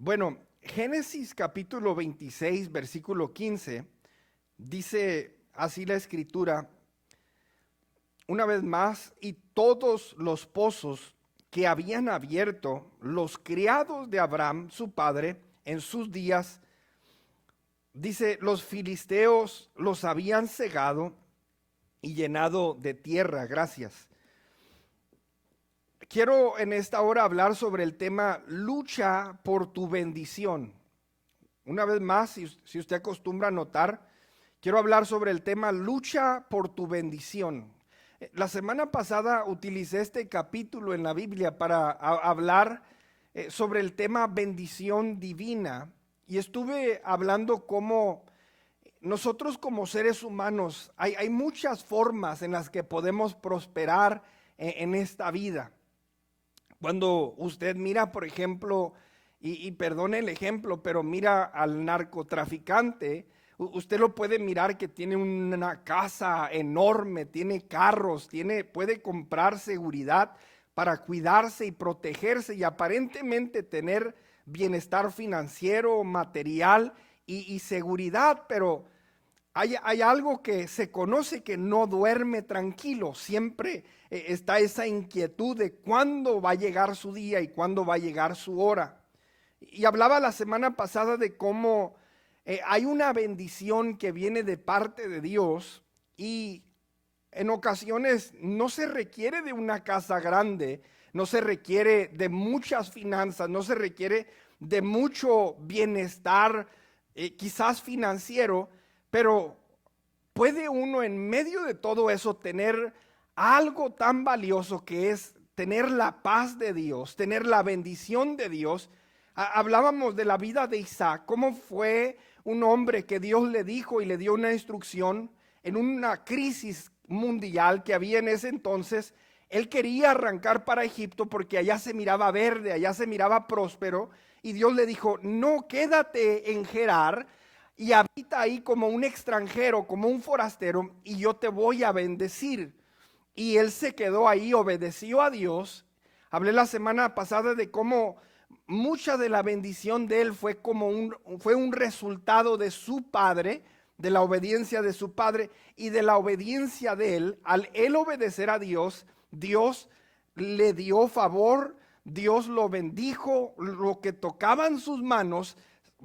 Bueno, Génesis capítulo 26, versículo 15, dice así la escritura, una vez más, y todos los pozos que habían abierto los criados de Abraham, su padre, en sus días, dice, los filisteos los habían cegado y llenado de tierra. Gracias. Quiero en esta hora hablar sobre el tema lucha por tu bendición. Una vez más, si usted acostumbra a notar, quiero hablar sobre el tema lucha por tu bendición. La semana pasada utilicé este capítulo en la Biblia para hablar sobre el tema bendición divina y estuve hablando cómo nosotros como seres humanos hay muchas formas en las que podemos prosperar en esta vida. Cuando usted mira, por ejemplo, y perdone el ejemplo, pero mira al narcotraficante, usted lo puede mirar que tiene una casa enorme, tiene carros, puede comprar seguridad para cuidarse y protegerse y aparentemente tener bienestar financiero, material y seguridad, pero hay algo que se conoce que no duerme tranquilo, siempre está esa inquietud de cuándo va a llegar su día y cuándo va a llegar su hora. Y hablaba la semana pasada de cómo hay una bendición que viene de parte de Dios y en ocasiones no se requiere de una casa grande, no se requiere de muchas finanzas, no se requiere de mucho bienestar, quizás financiero, pero puede uno en medio de todo eso tener algo tan valioso que es tener la paz de Dios, tener la bendición de Dios. Hablábamos de la vida de Isaac, cómo fue un hombre que Dios le dijo y le dio una instrucción en una crisis mundial que había en ese entonces. Él quería arrancar para Egipto porque allá se miraba verde, allá se miraba próspero, y Dios le dijo, no, quédate en Gerar y habita ahí como un extranjero, como un forastero, y yo te voy a bendecir. Y él se quedó ahí, obedeció a Dios. Hablé la semana pasada de cómo mucha de la bendición de él fue un resultado de su padre, de la obediencia de su padre y de la obediencia de él. Al él obedecer a Dios, Dios le dio favor, Dios lo bendijo, lo que tocaba en sus manos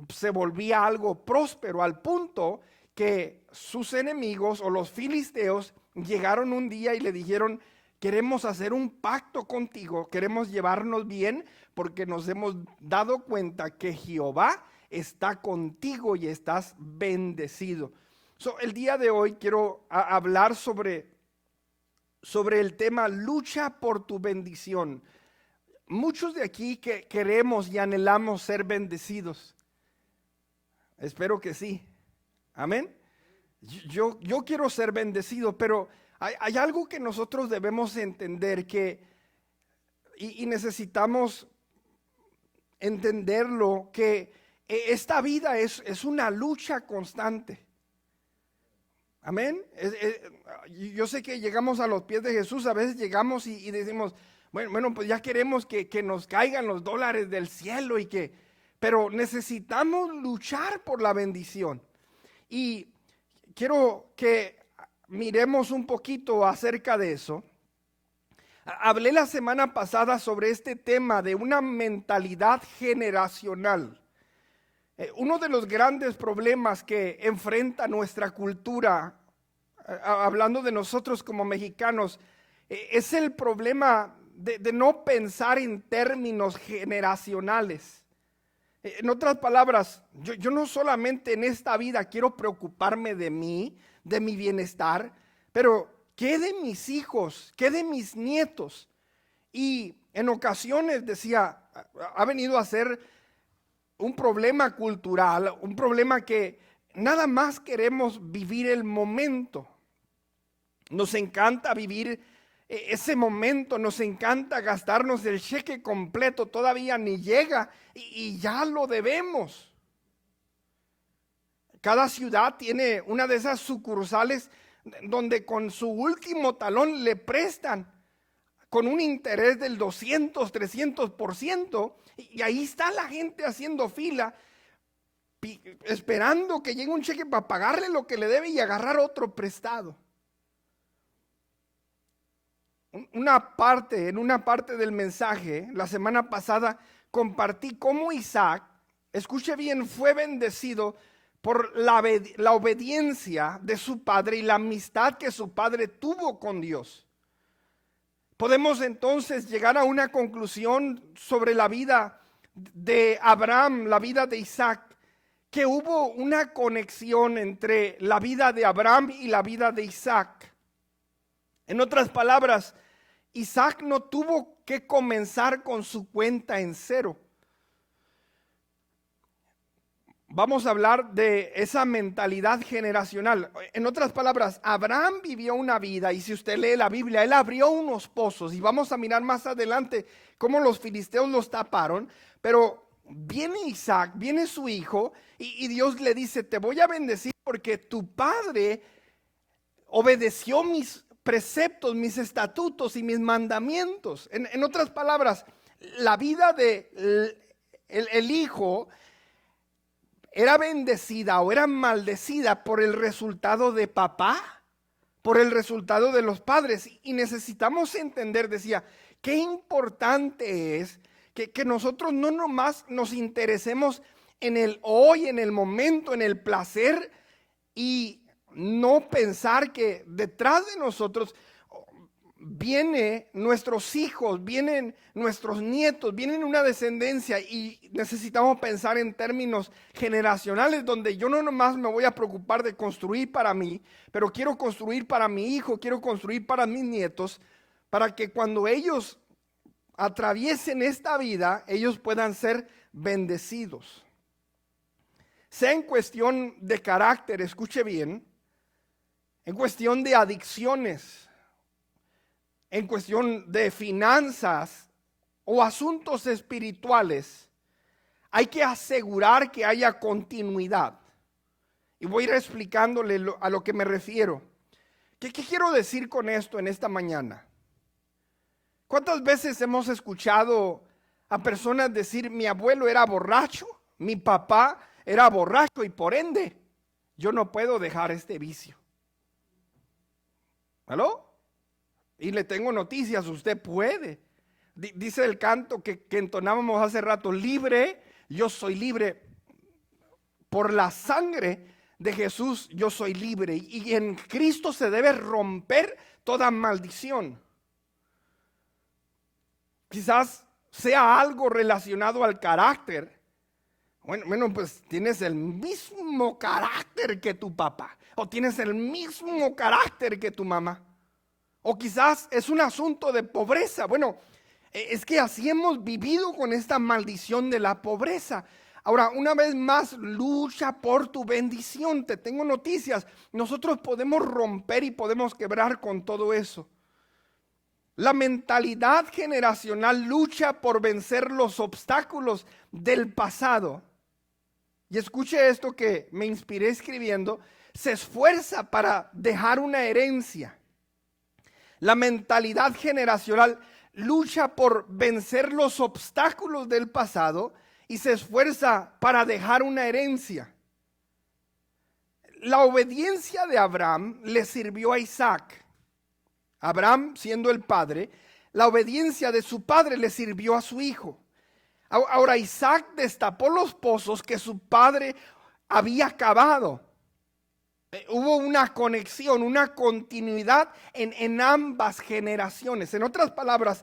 se volvía algo próspero, al punto que sus enemigos o los filisteos llegaron un día y le dijeron, queremos hacer un pacto contigo, queremos llevarnos bien porque nos hemos dado cuenta que Jehová está contigo y estás bendecido. El día de hoy quiero hablar sobre el tema lucha por tu bendición. Muchos de aquí que queremos y anhelamos ser bendecidos. Espero que sí. Amén. Yo quiero ser bendecido, pero hay algo que nosotros debemos entender y necesitamos entenderlo, que esta vida es una lucha constante. Amén. Yo sé que llegamos a los pies de Jesús, a veces llegamos y decimos, bueno, pues ya queremos que nos caigan los dólares del cielo pero necesitamos luchar por la bendición. Y quiero que miremos un poquito acerca de eso. Hablé la semana pasada sobre este tema de una mentalidad generacional. Uno de los grandes problemas que enfrenta nuestra cultura, hablando de nosotros como mexicanos, es el problema de no pensar en términos generacionales. En otras palabras, yo no solamente en esta vida quiero preocuparme de mí, de mi bienestar, pero ¿qué de mis hijos? ¿Qué de mis nietos? Y en ocasiones decía, ha venido a ser un problema cultural, un problema que nada más queremos vivir el momento. Nos encanta vivir ese momento, nos encanta gastarnos el cheque completo, todavía ni llega y ya lo debemos. Cada ciudad tiene una de esas sucursales donde con su último talón le prestan. con un interés del 200, 300%, y ahí está la gente haciendo fila, esperando que llegue un cheque para pagarle lo que le debe y agarrar otro prestado. En una parte del mensaje, la semana pasada, compartí cómo Isaac, escuche bien, fue bendecido por la obediencia de su padre y la amistad que su padre tuvo con Dios. Podemos entonces llegar a una conclusión sobre la vida de Abraham, la vida de Isaac, que hubo una conexión entre la vida de Abraham y la vida de Isaac. En otras palabras, Isaac no tuvo que comenzar con su cuenta en cero. Vamos a hablar de esa mentalidad generacional. En otras palabras, Abraham vivió una vida, y si usted lee la Biblia, él abrió unos pozos, y vamos a mirar más adelante cómo los filisteos los taparon, pero viene Isaac, viene su hijo, y Dios le dice, te voy a bendecir porque tu padre obedeció mis preceptos, mis estatutos y mis mandamientos. En otras palabras, la vida de el hijo era bendecida o era maldecida por el resultado de papá, por el resultado de los padres. Y necesitamos entender, decía, qué importante es que nosotros no nomás nos interesemos en el hoy, en el momento, en el placer, y no pensar que detrás de nosotros vienen nuestros hijos, vienen nuestros nietos, vienen una descendencia, y necesitamos pensar en términos generacionales, donde yo no nomás me voy a preocupar de construir para mí, pero quiero construir para mi hijo, quiero construir para mis nietos, para que cuando ellos atraviesen esta vida, ellos puedan ser bendecidos. Sea en cuestión de carácter, escuche bien, en cuestión de adicciones, en cuestión de finanzas o asuntos espirituales, hay que asegurar que haya continuidad. Y voy a ir explicándole a lo que me refiero. ¿Qué quiero decir con esto en esta mañana? ¿Cuántas veces hemos escuchado a personas decir, mi abuelo era borracho, mi papá era borracho y por ende yo no puedo dejar este vicio? ¿Aló? Y le tengo noticias, usted puede. Dice el canto que entonábamos hace rato, libre, yo soy libre. Por la sangre de Jesús yo soy libre. Y en Cristo se debe romper toda maldición. Quizás sea algo relacionado al carácter. Bueno, pues tienes el mismo carácter que tu papá, o tienes el mismo carácter que tu mamá. O quizás es un asunto de pobreza. Bueno, es que así hemos vivido con esta maldición de la pobreza. Ahora, una vez más, lucha por tu bendición. Te tengo noticias. Nosotros podemos romper y podemos quebrar con todo eso. La mentalidad generacional lucha por vencer los obstáculos del pasado. Y escuche esto que me inspiré escribiendo. Se esfuerza para dejar una herencia. La mentalidad generacional lucha por vencer los obstáculos del pasado y se esfuerza para dejar una herencia. La obediencia de Abraham le sirvió a Isaac. Abraham, siendo el padre, la obediencia de su padre le sirvió a su hijo. Ahora Isaac destapó los pozos que su padre había cavado. Hubo una conexión, una continuidad en ambas generaciones. En otras palabras,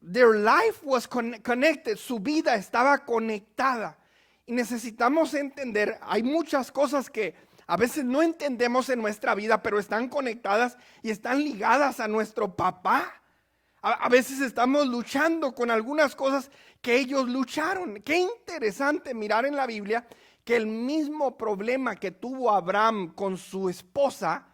their life was connected. Su vida estaba conectada. Y necesitamos entender, hay muchas cosas que a veces no entendemos en nuestra vida, pero están conectadas y están ligadas a nuestro papá. A veces estamos luchando con algunas cosas que ellos lucharon. Qué interesante mirar en la Biblia que el mismo problema que tuvo Abraham con su esposa,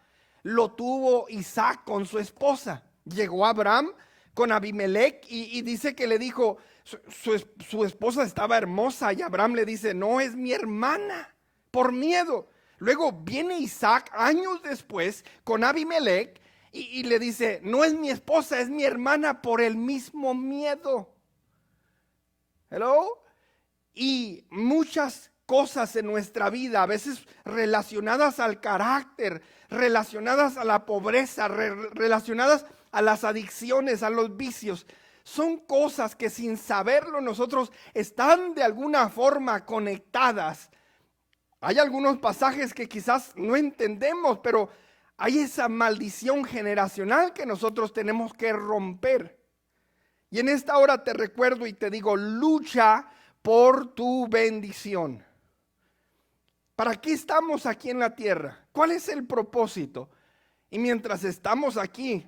lo tuvo Isaac con su esposa. Llegó Abraham con Abimelech y dice que le dijo, su esposa estaba hermosa, y Abraham le dice, no, es mi hermana, por miedo. Luego viene Isaac años después con Abimelech y le dice, no es mi esposa, es mi hermana por el mismo miedo. Hello. Y muchas cosas en nuestra vida, a veces relacionadas al carácter, relacionadas a la pobreza, relacionadas a las adicciones, a los vicios, son cosas que sin saberlo nosotros están de alguna forma conectadas. Hay algunos pasajes que quizás no entendemos, pero hay esa maldición generacional que nosotros tenemos que romper. Y en esta hora te recuerdo y te digo, lucha por tu bendición. ¿Para qué estamos aquí en la tierra? ¿Cuál es el propósito? Y mientras estamos aquí,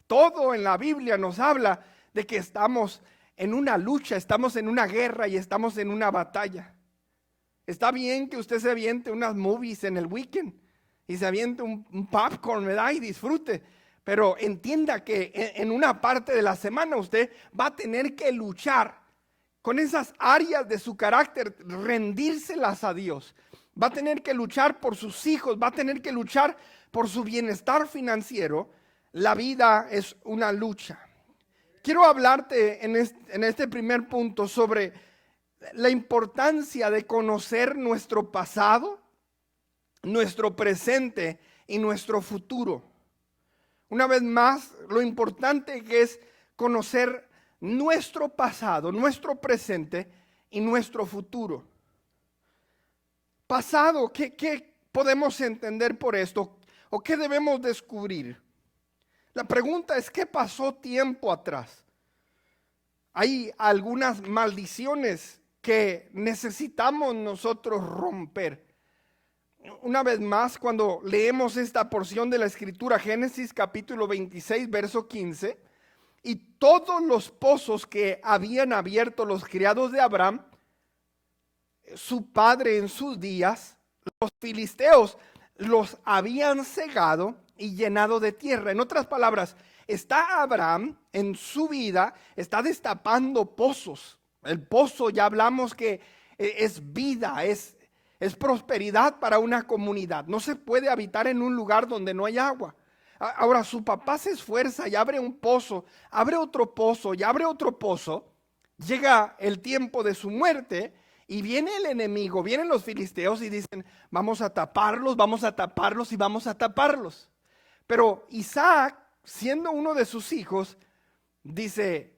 todo en la Biblia nos habla de que estamos en una lucha, estamos en una guerra y estamos en una batalla. Está bien que usted se aviente unas movies en el weekend y se aviente un popcorn, ¿verdad? Y disfrute. Pero entienda que en una parte de la semana usted va a tener que luchar con esas áreas de su carácter, rendírselas a Dios. Va a tener que luchar por sus hijos, va a tener que luchar por su bienestar financiero. La vida es una lucha. Quiero hablarte en este primer punto sobre la importancia de conocer nuestro pasado, nuestro presente y nuestro futuro. Una vez más, lo importante que es conocer nuestro pasado, nuestro presente y nuestro futuro. Pasado, ¿qué podemos entender por esto? ¿O qué debemos descubrir? La pregunta es, ¿qué pasó tiempo atrás? Hay algunas maldiciones que necesitamos nosotros romper. Una vez más, cuando leemos esta porción de la Escritura, Génesis capítulo 26, verso 15, y todos los pozos que habían abierto los criados de Abraham, su padre en sus días, los filisteos los habían cegado y llenado de tierra. En otras palabras, está Abraham en su vida, está destapando pozos. El pozo, ya hablamos que es vida, es prosperidad para una comunidad. No se puede habitar en un lugar donde no hay agua. Ahora su papá se esfuerza y abre un pozo, abre otro pozo y abre otro pozo. Llega el tiempo de su muerte y viene el enemigo, vienen los filisteos y dicen, vamos a taparlos y vamos a taparlos. Pero Isaac, siendo uno de sus hijos, dice,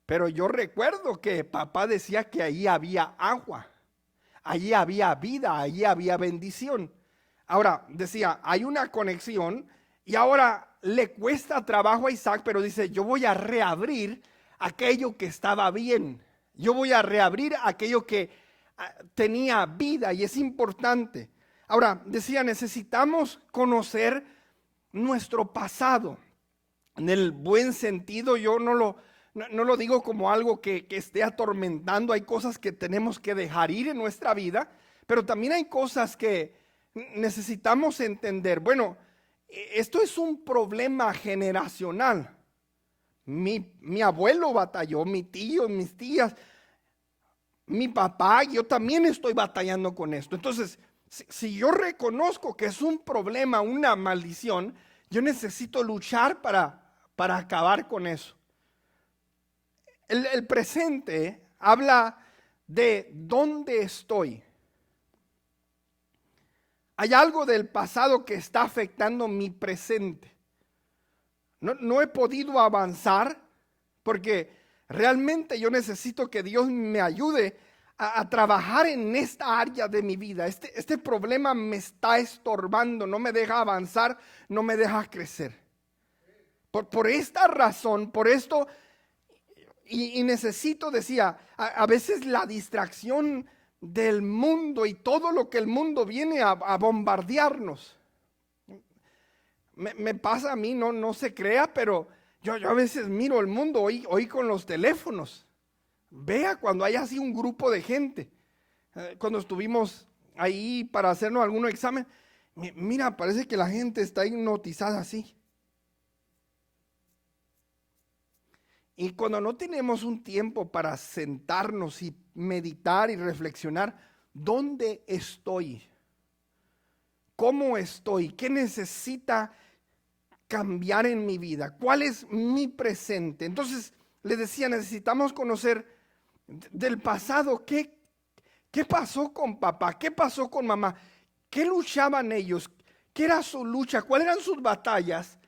pero yo recuerdo que papá decía que ahí había agua, allí había vida, allí había bendición. Ahora, decía, hay una conexión y ahora le cuesta trabajo a Isaac, pero dice, yo voy a reabrir aquello que estaba bien. Yo voy a reabrir aquello que tenía vida y es importante. Ahora, decía, necesitamos conocer nuestro pasado. En el buen sentido, yo no lo digo como algo que esté atormentando. Hay cosas que tenemos que dejar ir en nuestra vida, pero también hay cosas que necesitamos entender. Bueno, esto es un problema generacional. Mi abuelo batalló, mi tío, mis tías, mi papá, yo también estoy batallando con esto. Entonces, si yo reconozco que es un problema, una maldición, yo necesito luchar para acabar con eso. El presente habla de dónde estoy. Hay algo del pasado que está afectando mi presente. No he podido avanzar porque realmente yo necesito que Dios me ayude a trabajar en esta área de mi vida. Este problema me está estorbando, no me deja avanzar, no me deja crecer. Por esta razón, por esto, y necesito, decía, a veces la distracción del mundo y todo lo que el mundo viene a bombardearnos. Me pasa a mí, no se crea, pero yo a veces miro el mundo hoy con los teléfonos. Vea cuando hay así un grupo de gente. Cuando estuvimos ahí para hacernos algún examen, mira, parece que la gente está hipnotizada así. Y cuando no tenemos un tiempo para sentarnos y meditar y reflexionar, ¿dónde estoy? ¿Cómo estoy? ¿Qué necesita cambiar en mi vida? ¿Cuál es mi presente? Entonces le decía, necesitamos conocer del pasado. ¿Qué pasó con papá? ¿Qué pasó con mamá? ¿Qué luchaban ellos? ¿Qué era su lucha? ¿Cuáles eran sus batallas?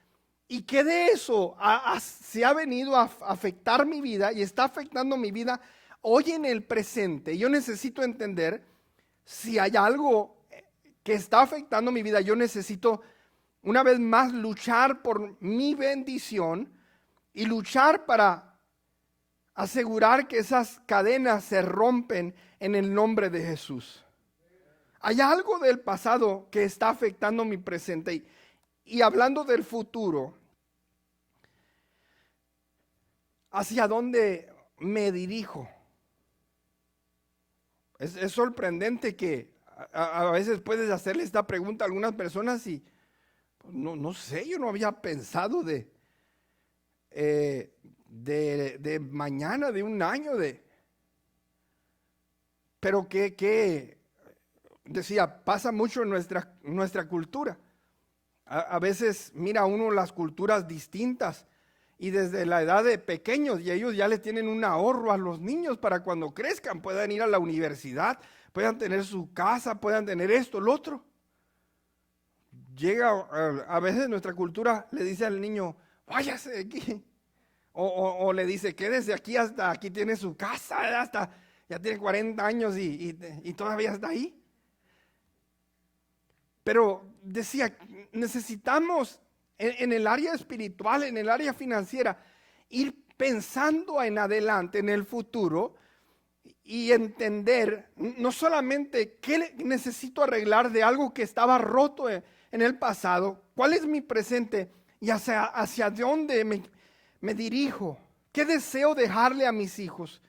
Y qué de eso se ha venido a afectar mi vida y está afectando mi vida hoy en el presente. Yo necesito entender si hay algo que está afectando mi vida. Yo necesito una vez más luchar por mi bendición y luchar para asegurar que esas cadenas se rompen en el nombre de Jesús. Hay algo del pasado que está afectando mi presente. Y hablando del futuro, ¿hacia dónde me dirijo? Es sorprendente que a veces puedes hacerle esta pregunta a algunas personas y no sé, yo no había pensado de mañana, de un año, pero que decía, pasa mucho en nuestra cultura. A veces mira uno las culturas distintas y desde la edad de pequeños y ellos ya le tienen un ahorro a los niños para cuando crezcan puedan ir a la universidad, puedan tener su casa, puedan tener esto, lo otro. Llega a veces nuestra cultura le dice al niño, váyase de aquí. O le dice, quédese aquí hasta aquí tiene su casa, hasta ya tiene 40 años y todavía está ahí. Pero decía, necesitamos en el área espiritual, en el área financiera, ir pensando en adelante, en el futuro, y entender no solamente qué necesito arreglar de algo que estaba roto en el pasado, cuál es mi presente y hacia dónde me dirijo, qué deseo dejarle a mis hijos,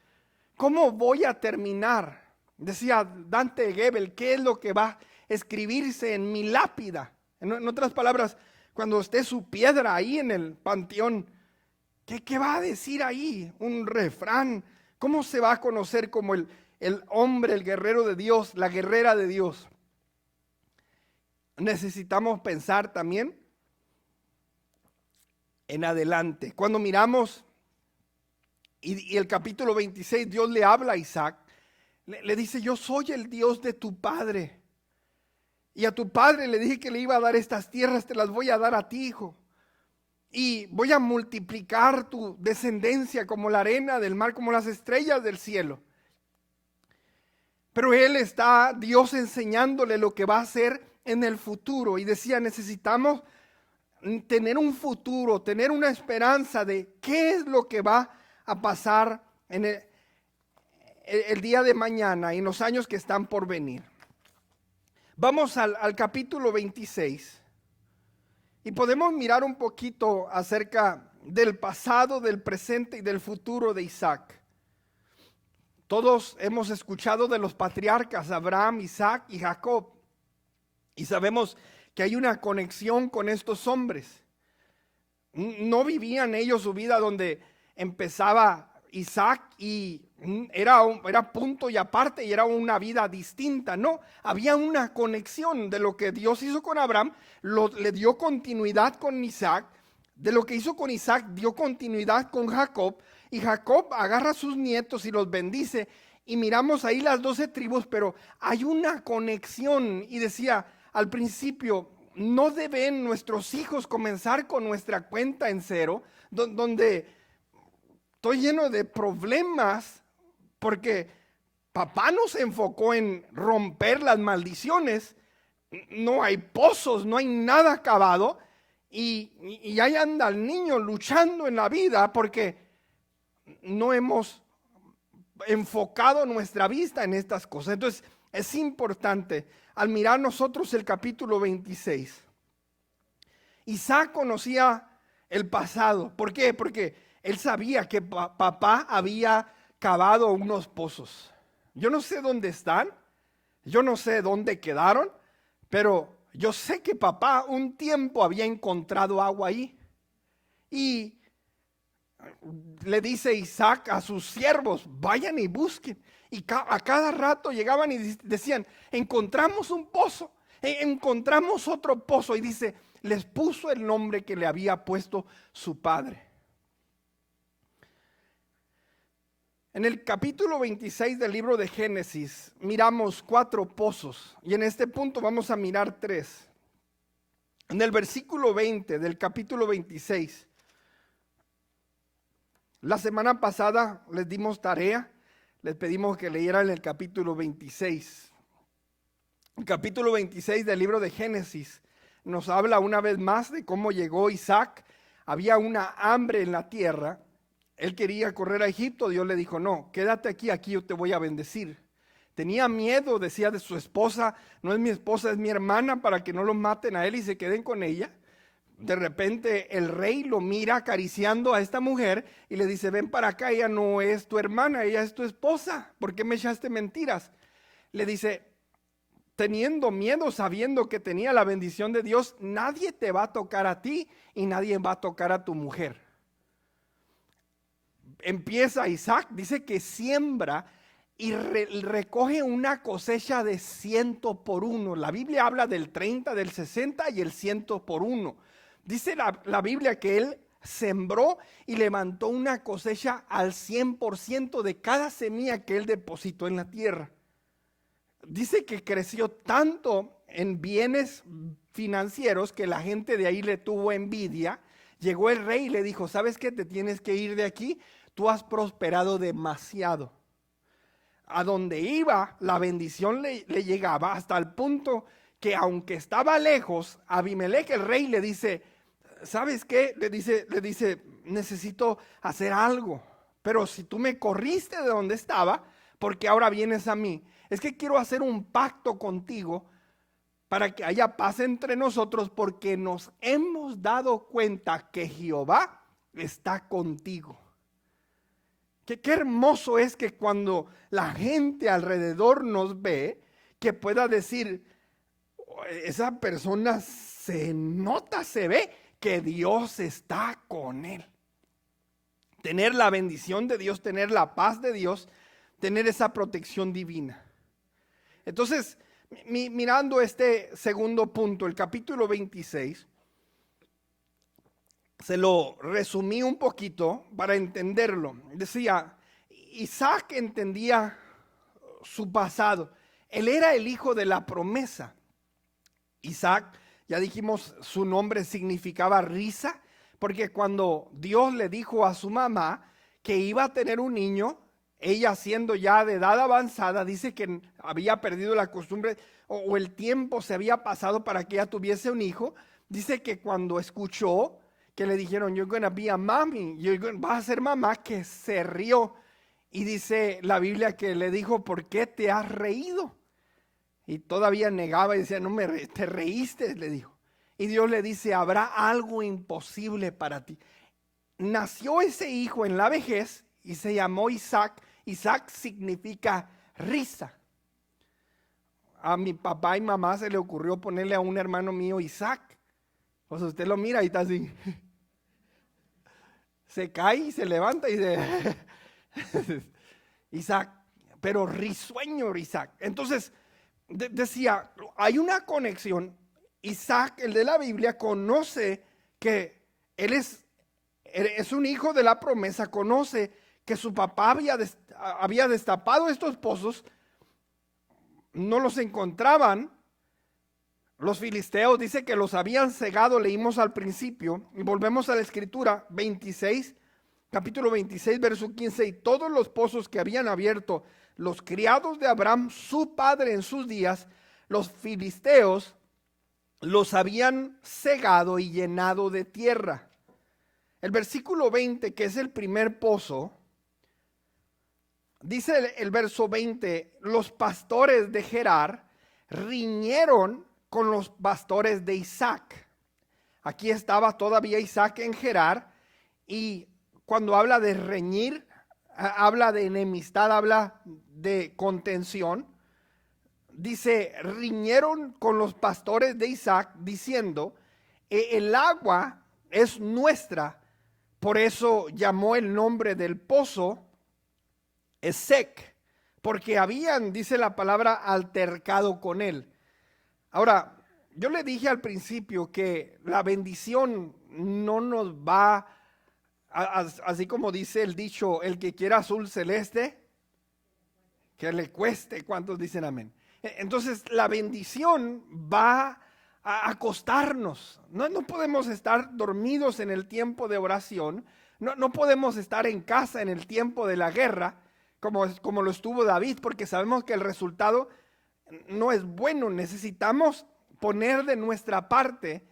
cómo voy a terminar. Decía Dante Gebel, ¿qué es lo que va a escribirse en mi lápida? En otras palabras, cuando esté su piedra ahí en el panteón, ¿qué va a decir ahí? Un refrán. ¿Cómo se va a conocer como el hombre, el guerrero de Dios, la guerrera de Dios? Necesitamos pensar también en adelante. Cuando miramos, y el capítulo 26, Dios le habla a Isaac, le dice, yo soy el Dios de tu padre. Y a tu padre le dije que le iba a dar estas tierras, te las voy a dar a ti, hijo. Y voy a multiplicar tu descendencia como la arena del mar, como las estrellas del cielo. Pero él está, Dios enseñándole lo que va a hacer en el futuro. Y decía, necesitamos tener un futuro, tener una esperanza de qué es lo que va a pasar en el día de mañana y en los años que están por venir. Vamos al capítulo 26 y podemos mirar un poquito acerca del pasado, del presente y del futuro de Isaac. Todos hemos escuchado de los patriarcas Abraham, Isaac y Jacob y sabemos que hay una conexión con estos hombres. No vivían ellos su vida donde empezaba Isaac y era punto y aparte y era una vida distinta. No, había una conexión de lo que Dios hizo con Abraham, le dio continuidad con Isaac, de lo que hizo con Isaac dio continuidad con Jacob, y Jacob agarra a sus nietos y los bendice, y miramos ahí las 12 tribus, pero hay una conexión. Y decía al principio, no deben nuestros hijos comenzar con nuestra cuenta en cero, donde estoy lleno de problemas porque papá no se enfocó en romper las maldiciones. No hay pozos, no hay nada acabado. Y ahí anda el niño luchando en la vida porque no hemos enfocado nuestra vista en estas cosas. Entonces es importante al mirar nosotros el capítulo 26. Isaac conocía el pasado. ¿Por qué? Porque él sabía que papá había cavado unos pozos. Yo no sé dónde están, yo no sé dónde quedaron, pero yo sé que papá un tiempo había encontrado agua ahí. Y le dice Isaac a sus siervos, vayan y busquen. Y a cada rato llegaban y decían, encontramos un pozo, encontramos otro pozo. Y dice, les puso el nombre que le había puesto su padre. En el capítulo 26 del libro de Génesis miramos 4 pozos y en este punto vamos a mirar 3. En el versículo 20 del capítulo 26, la semana pasada les dimos tarea, les pedimos que leyeran el capítulo 26. El capítulo 26 del libro de Génesis nos habla una vez más de cómo llegó Isaac. Había una hambre en la tierra. Él quería correr a Egipto. Dios le dijo, no, quédate aquí yo te voy a bendecir. Tenía miedo, decía de su esposa, no es mi esposa, es mi hermana, para que no lo maten a él y se queden con ella. De repente el rey lo mira acariciando a esta mujer y le dice, ven para acá, ella no es tu hermana, ella es tu esposa. ¿Por qué me echaste mentiras? Le dice, teniendo miedo, sabiendo que tenía la bendición de Dios, nadie te va a tocar a ti y nadie va a tocar a tu mujer. Empieza Isaac, dice que siembra y recoge una cosecha de 100 por 1. La Biblia habla del 30, del 60 y el 100 por 1. Dice la Biblia que él sembró y levantó una cosecha al 100% de cada semilla que él depositó en la tierra. Dice que creció tanto en bienes financieros que la gente de ahí le tuvo envidia. Llegó el rey y le dijo, ¿sabes qué? Te tienes que ir de aquí. Tú has prosperado demasiado. A donde iba, la bendición le llegaba hasta el punto que aunque estaba lejos, Abimelech, el rey, le dice, ¿sabes qué? Le dice, necesito hacer algo. Pero si tú me corriste de donde estaba, porque ahora vienes a mí, es que quiero hacer un pacto contigo para que haya paz entre nosotros, porque nos hemos dado cuenta que Jehová está contigo. Qué hermoso es que cuando la gente alrededor nos ve, que pueda decir, esa persona se nota, se ve que Dios está con él. Tener la bendición de Dios, tener la paz de Dios, tener esa protección divina. Entonces, mirando este segundo punto, el capítulo 26, se lo resumí un poquito para entenderlo. Decía, Isaac entendía su pasado. Él era el hijo de la promesa. Isaac, ya dijimos, su nombre significaba risa, porque cuando Dios le dijo a su mamá que iba a tener un niño, ella siendo ya de edad avanzada, dice que había perdido la costumbre o el tiempo se había pasado para que ella tuviese un hijo. Dice que cuando escuchó que le dijeron, you're gonna be a mommy, vas a ser mamá, que se rió. Y dice la Biblia que le dijo, ¿por qué te has reído? Y todavía negaba y decía, te reíste, le dijo. Y Dios le dice, habrá algo imposible para ti. Nació ese hijo en la vejez y se llamó Isaac. Isaac significa risa. A mi papá y mamá se le ocurrió ponerle a un hermano mío Isaac. Pues usted lo mira y está así. Se cae y se levanta y dice, Isaac, pero risueño Isaac. Entonces, decía, hay una conexión. Isaac, el de la Biblia, conoce que él es un hijo de la promesa, conoce que su papá había destapado estos pozos, no los encontraban. Los filisteos dice que los habían cegado, leímos al principio, y volvemos a la escritura, 26, capítulo 26, verso 15, y todos los pozos que habían abierto los criados de Abraham, su padre en sus días, los filisteos los habían cegado y llenado de tierra. El versículo 20, que es el primer pozo, dice el verso 20, los pastores de Gerar riñeron con los pastores de Isaac. Aquí estaba todavía Isaac en Gerar, y cuando habla de reñir, habla de enemistad, habla de contención. Dice, riñeron con los pastores de Isaac diciendo, el agua es nuestra. Por eso llamó el nombre del pozo Esek, porque habían, dice la palabra, altercado con él. Ahora, yo le dije al principio que la bendición no nos va, así como dice el dicho, el que quiera azul celeste, que le cueste. ¿Cuántos dicen amén? Entonces la bendición va a costarnos. No podemos estar dormidos en el tiempo de oración. No podemos estar en casa en el tiempo de la guerra, como lo estuvo David, porque sabemos que el resultado no es bueno. Necesitamos poner de nuestra parte.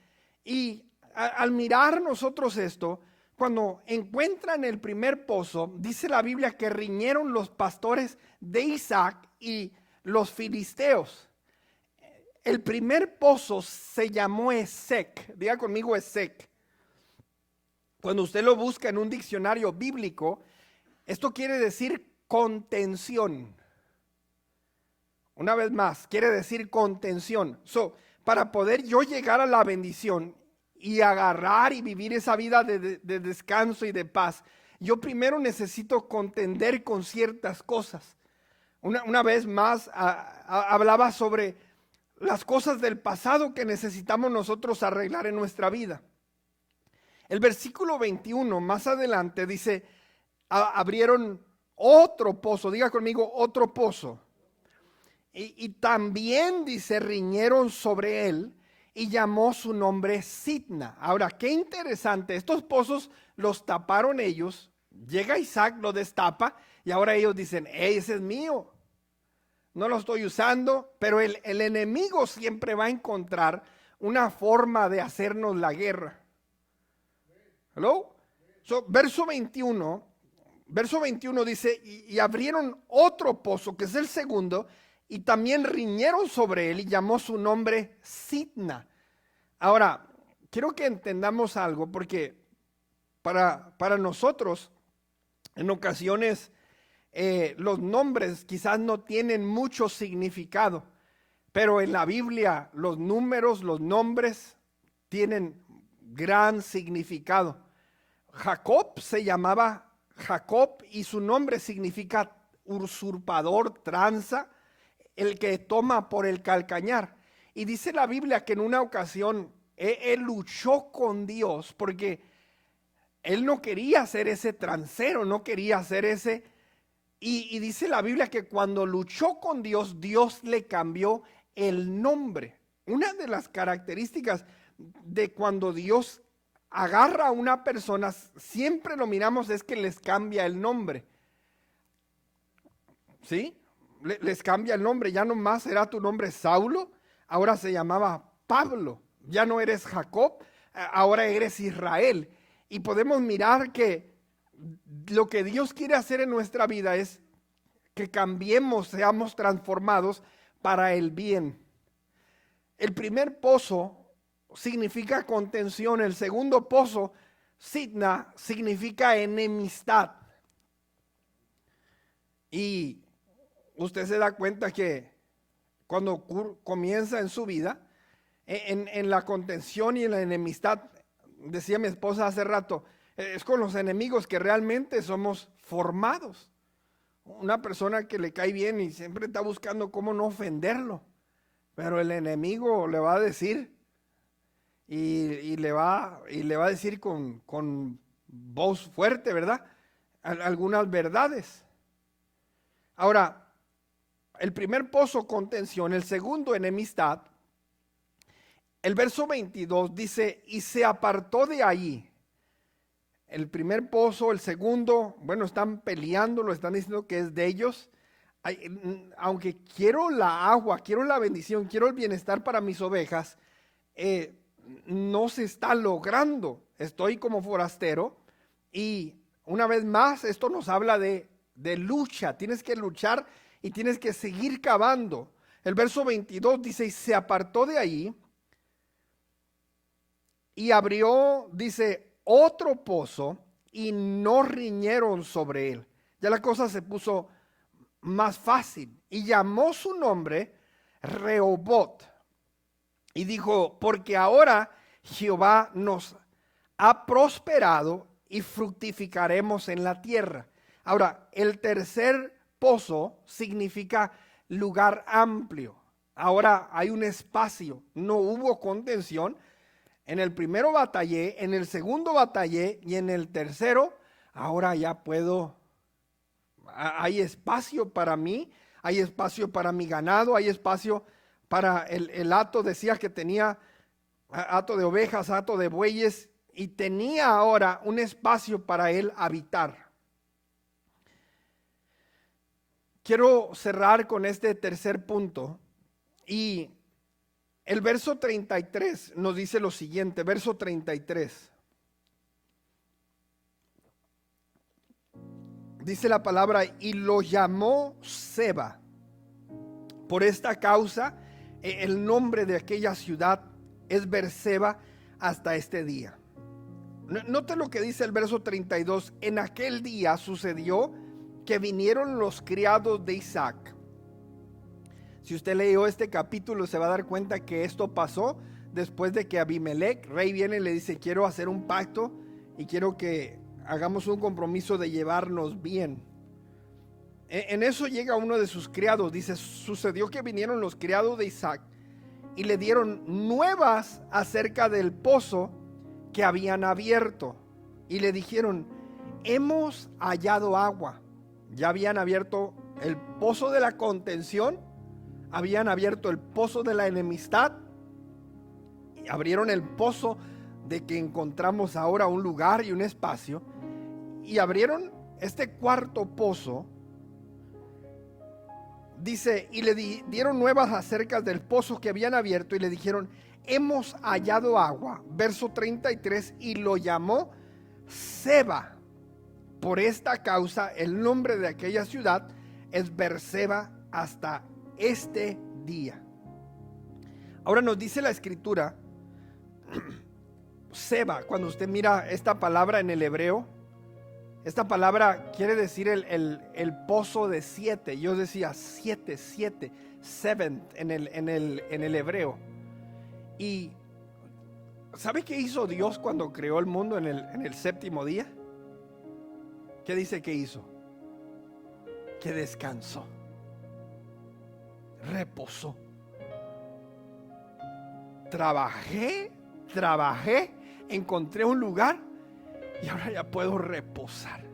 Y al mirar nosotros esto, cuando encuentran el primer pozo, dice la Biblia que riñeron los pastores de Isaac y los filisteos. El primer pozo se llamó Esek. Diga conmigo Esek. Cuando usted lo busca en un diccionario bíblico, esto quiere decir contención. Una vez más, quiere decir contención. Para poder yo llegar a la bendición y agarrar y vivir esa vida de descanso y de paz, yo primero necesito contender con ciertas cosas. Una vez más hablaba sobre las cosas del pasado que necesitamos nosotros arreglar en nuestra vida. El versículo 21 más adelante dice, abrieron otro pozo. Diga conmigo, otro pozo. Y también dice, riñeron sobre él y llamó su nombre Sitna. Ahora, qué interesante, estos pozos los taparon ellos, llega Isaac, lo destapa y ahora ellos dicen, ese es mío, no lo estoy usando, pero el enemigo siempre va a encontrar una forma de hacernos la guerra. ¿Hello? Verso 21 dice, y abrieron otro pozo, que es el segundo, y también riñeron sobre él y llamó su nombre Sitna. Ahora, quiero que entendamos algo, porque para nosotros, en ocasiones, los nombres quizás no tienen mucho significado, pero en la Biblia los números, los nombres tienen gran significado. Jacob se llamaba Jacob y su nombre significa usurpador, tranza, el que toma por el calcañar. Y dice la Biblia que en una ocasión él luchó con Dios porque él no quería ser ese transero, no quería ser ese. Y dice la Biblia que cuando luchó con Dios, Dios le cambió el nombre. Una de las características de cuando Dios agarra a una persona, siempre lo miramos, es que les cambia el nombre. ¿Sí? Les cambia el nombre, ya no más era tu nombre Saulo, ahora se llamaba Pablo, ya no eres Jacob, ahora eres Israel. Y podemos mirar que lo que Dios quiere hacer en nuestra vida es que cambiemos, seamos transformados para el bien. El primer pozo significa contención, el segundo pozo, Sitna, significa enemistad. Y usted se da cuenta que cuando comienza en su vida, en la contención y en la enemistad, decía mi esposa hace rato, es con los enemigos que realmente somos formados. Una persona que le cae bien y siempre está buscando cómo no ofenderlo, pero el enemigo le va a decir y le va a decir con voz fuerte, ¿verdad? Algunas verdades. Ahora, el primer pozo, contención, el segundo, enemistad. El verso 22 dice, y se apartó de allí. El primer pozo, el segundo, bueno, están peleando, lo están diciendo que es de ellos. Aunque quiero la agua, quiero la bendición, quiero el bienestar para mis ovejas, no se está logrando. Estoy como forastero y una vez más esto nos habla de lucha. Tienes que luchar y tienes que seguir cavando. El verso 22 dice, y se apartó de ahí y abrió, dice, otro pozo y no riñeron sobre él. Ya la cosa se puso más fácil y llamó su nombre Rehobot y dijo, porque ahora Jehová nos ha prosperado y fructificaremos en la tierra. Ahora, el tercer pozo significa lugar amplio. Ahora hay un espacio, no hubo contención. En el primero batallé, en el segundo batallé y en el tercero, ahora ya puedo, hay espacio para mí, hay espacio para mi ganado, hay espacio para el hato, decía que tenía hato de ovejas, hato de bueyes, y tenía ahora un espacio para él habitar. Quiero cerrar con este tercer punto, y el verso 33 nos dice lo siguiente, verso 33. Dice la palabra, y lo llamó Seba. Por esta causa, el nombre de aquella ciudad es Beerseba hasta este día. Note lo que dice el verso 32. En aquel día sucedió que vinieron los criados de Isaac. Si usted leyó este capítulo, se va a dar cuenta que esto pasó después de que Abimelech, rey, viene y le dice: quiero hacer un pacto y quiero que hagamos un compromiso de llevarnos bien. En eso llega uno de sus criados. Dice: sucedió que vinieron los criados de Isaac y le dieron nuevas acerca del pozo que habían abierto, y le dijeron: hemos hallado agua. Ya habían abierto el pozo de la contención, habían abierto el pozo de la enemistad, y abrieron el pozo de que encontramos ahora un lugar y un espacio, y abrieron este cuarto pozo. Dice: y le dieron nuevas acerca del pozo que habían abierto, y le dijeron: hemos hallado agua. Verso 33, y lo llamó Seba. Por esta causa el nombre de aquella ciudad es Beerseba hasta este día. Ahora nos dice la escritura, Seba, cuando usted mira esta palabra en el hebreo, esta palabra quiere decir el pozo de 7. Yo decía 7, seventh en el hebreo. Y ¿sabe qué hizo Dios cuando creó el mundo en el séptimo día? ¿Qué dice que hizo? Que descansó, reposó. Trabajé, encontré un lugar y ahora ya puedo reposar.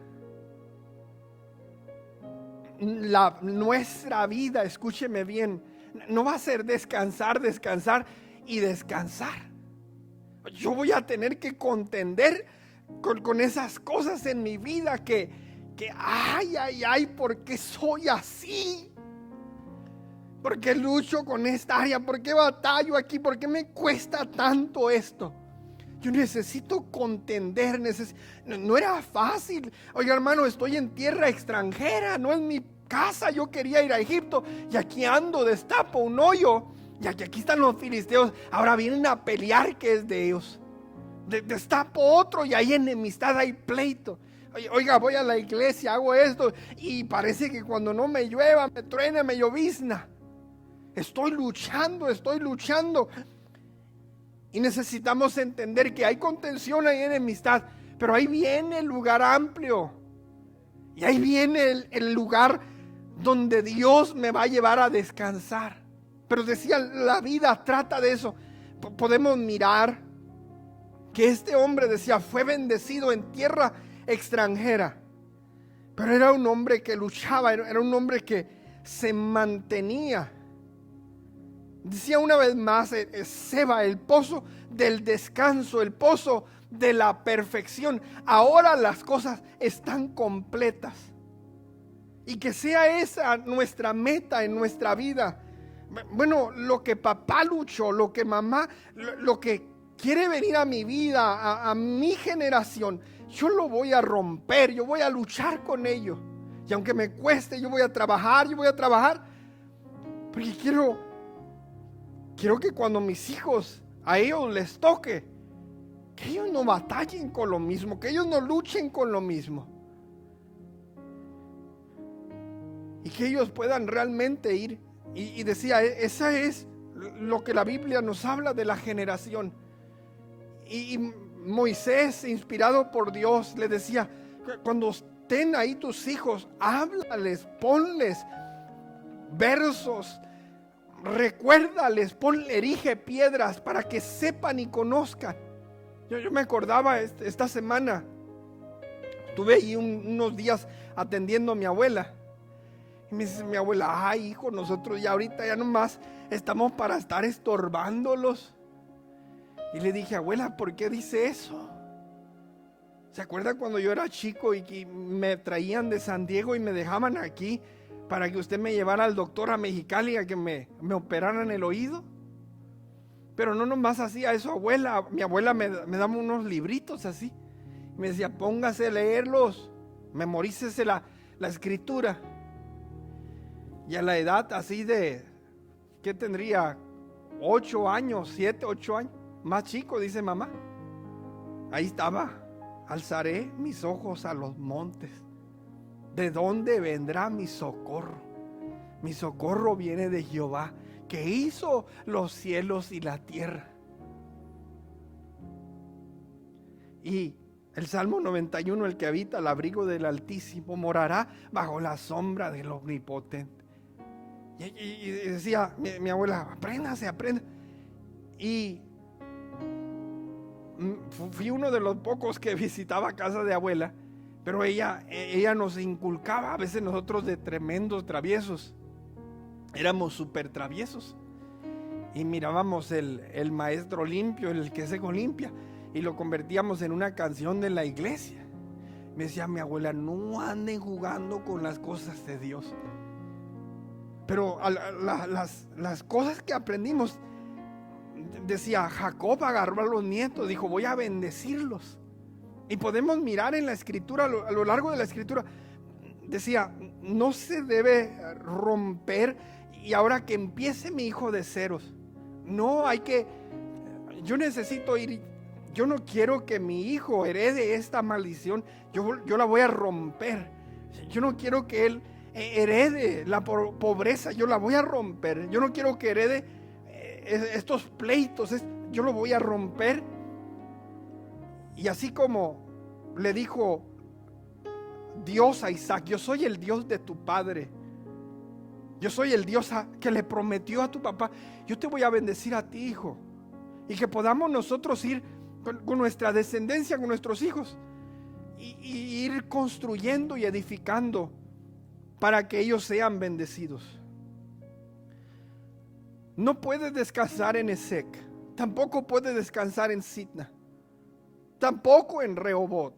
Nuestra vida, escúcheme bien, no va a ser descansar y descansar. Yo voy a tener que contender con esas cosas en mi vida que ay, ¿por qué soy así? ¿Por qué lucho con esta área? ¿Por qué batallo aquí? ¿Por qué me cuesta tanto esto? Yo necesito contender, no era fácil. Oiga, hermano, estoy en tierra extranjera, no es mi casa. Yo quería ir a Egipto y aquí ando, destapo un hoyo y aquí están los filisteos. Ahora vienen a pelear que es de ellos. Destapo otro y hay enemistad, hay pleito. Oiga, voy a la iglesia, hago esto y parece que cuando no me llueva, me truena, me llovizna. Estoy luchando. Y necesitamos entender que hay contención, hay enemistad, pero ahí viene el lugar amplio. Y ahí viene el lugar donde Dios me va a llevar a descansar. Pero decía, la vida trata de eso. Podemos mirar que este hombre, decía, fue bendecido en tierra extranjera. Pero era un hombre que luchaba, era un hombre que se mantenía. Decía una vez más, Seba, el pozo del descanso, el pozo de la perfección. Ahora las cosas están completas. Y que sea esa nuestra meta en nuestra vida. Bueno, lo que papá luchó, lo que mamá, lo que quiere venir a mi vida, a mi generación, yo lo voy a romper, yo voy a luchar con ello. Y aunque me cueste, yo voy a trabajar, porque quiero que cuando mis hijos, a ellos les toque, que ellos no batallen con lo mismo, que ellos no luchen con lo mismo. Y que ellos puedan realmente ir. Y decía, esa es lo que la Biblia nos habla de la generación. Y Moisés, inspirado por Dios, le decía, cuando estén ahí tus hijos, háblales, ponles versos, recuérdales, erige piedras para que sepan y conozcan. Yo me acordaba esta semana, estuve ahí unos días atendiendo a mi abuela. Y me dice mi abuela: ay, hijo, nosotros ya ahorita ya nomás estamos para estar estorbándolos. Y le dije: abuela, ¿por qué dice eso? ¿Se acuerda cuando yo era chico y que me traían de San Diego y me dejaban aquí para que usted me llevara al doctor a Mexicali a que me operaran el oído? Pero no nomás hacía eso, abuela. Mi abuela me daba unos libritos así. Me decía: póngase a leerlos, memorícese la escritura. Y a la edad así de, ¿qué tendría? 8 años, 7, 8 años, más chico, dice mamá. Ahí estaba: alzaré mis ojos a los montes. ¿De dónde vendrá mi socorro? Mi socorro viene de Jehová, que hizo los cielos y la tierra. Y el Salmo 91, el que habita al abrigo del Altísimo morará bajo la sombra del Omnipotente. Y decía mi abuela: apréndase, aprenda. Y fui uno de los pocos que visitaba casa de abuela, pero ella nos inculcaba, a veces nosotros de tremendos traviesos, éramos súper traviesos, y mirábamos el maestro limpio, el que se limpia, y lo convertíamos en una canción de la iglesia. Me decía mi abuela: no anden jugando con las cosas de Dios. Pero las cosas que aprendimos, decía, Jacob agarró a los nietos, dijo: voy a bendecirlos. Y podemos mirar en la escritura, a lo largo de la escritura, decía: no se debe romper, y ahora que empiece mi hijo de ceros. No, yo necesito ir, yo no quiero que mi hijo herede esta maldición, yo la voy a romper. Yo no quiero que él herede la pobreza, yo la voy a romper. Yo no quiero que herede estos pleitos, yo lo voy a romper. Y así como le dijo Dios a Isaac: yo soy el Dios de tu padre, yo soy el Dios que le prometió a tu papá, yo te voy a bendecir a ti, hijo. Y que podamos nosotros ir con nuestra descendencia, con nuestros hijos, y ir construyendo y edificando para que ellos sean bendecidos. No puedes descansar en Esec, tampoco puedes descansar en Sitna, tampoco en Rehobot.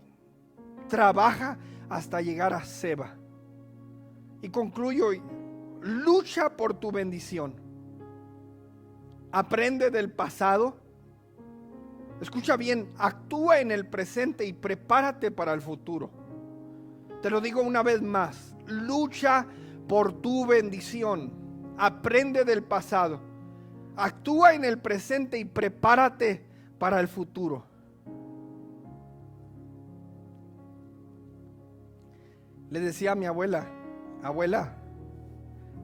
Trabaja hasta llegar a Seba. Y concluyo: lucha por tu bendición. Aprende del pasado. Escucha bien, actúa en el presente y prepárate para el futuro. Te lo digo una vez más: lucha por tu bendición. Aprende del pasado. Actúa en el presente y prepárate para el futuro. Le decía a mi abuela: abuela,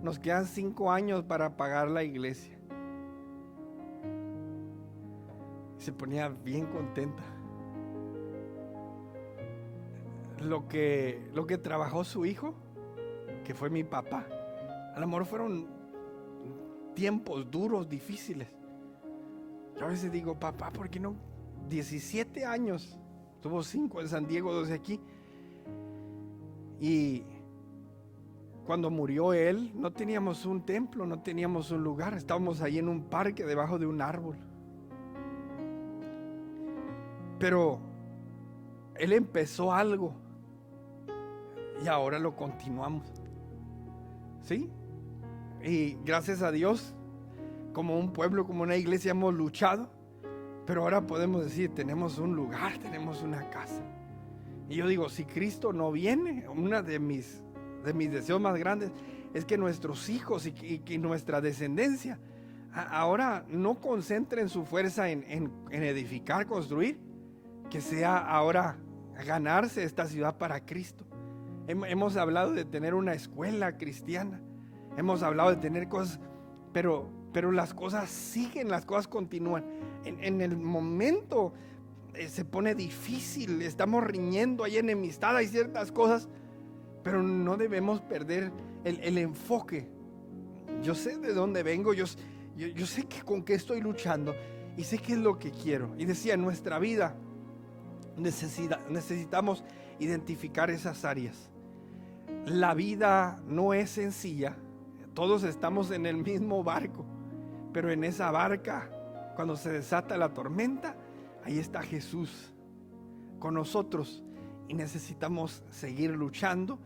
nos quedan 5 años para pagar la iglesia. Se ponía bien contenta. Lo que trabajó su hijo, que fue mi papá, a lo mejor fueron tiempos duros, difíciles. Yo a veces digo: papá, ¿por qué no? 17 años, tuvo 5 en San Diego, 12 aquí. Y cuando murió él, no teníamos un templo, no teníamos un lugar. Estábamos ahí en un parque debajo de un árbol. Pero él empezó algo y ahora lo continuamos. ¿Sí? Y gracias a Dios, como un pueblo, como una iglesia, hemos luchado. Pero ahora podemos decir: tenemos un lugar, tenemos una casa. Y yo digo: si Cristo no viene, uno de mis deseos más grandes es que nuestros hijos y que nuestra descendencia ahora no concentren su fuerza en edificar, construir, que sea ahora ganarse esta ciudad para Cristo. Hemos hablado de tener una escuela cristiana, hemos hablado de tener cosas, pero las cosas siguen, las cosas continúan. En el momento se pone difícil, estamos riñendo, hay enemistad, hay ciertas cosas, pero no debemos perder el enfoque yo sé de dónde vengo, yo sé que con qué estoy luchando y sé qué es lo que quiero. Y decía, en nuestra vida necesitamos identificar esas áreas. La vida no es sencilla, todos estamos en el mismo barco, pero en esa barca, cuando se desata la tormenta, ahí está Jesús con nosotros y necesitamos seguir luchando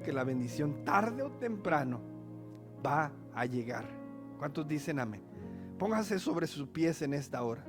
que la bendición tarde o temprano va a llegar. ¿Cuántos dicen amén? Póngase sobre sus pies en esta hora.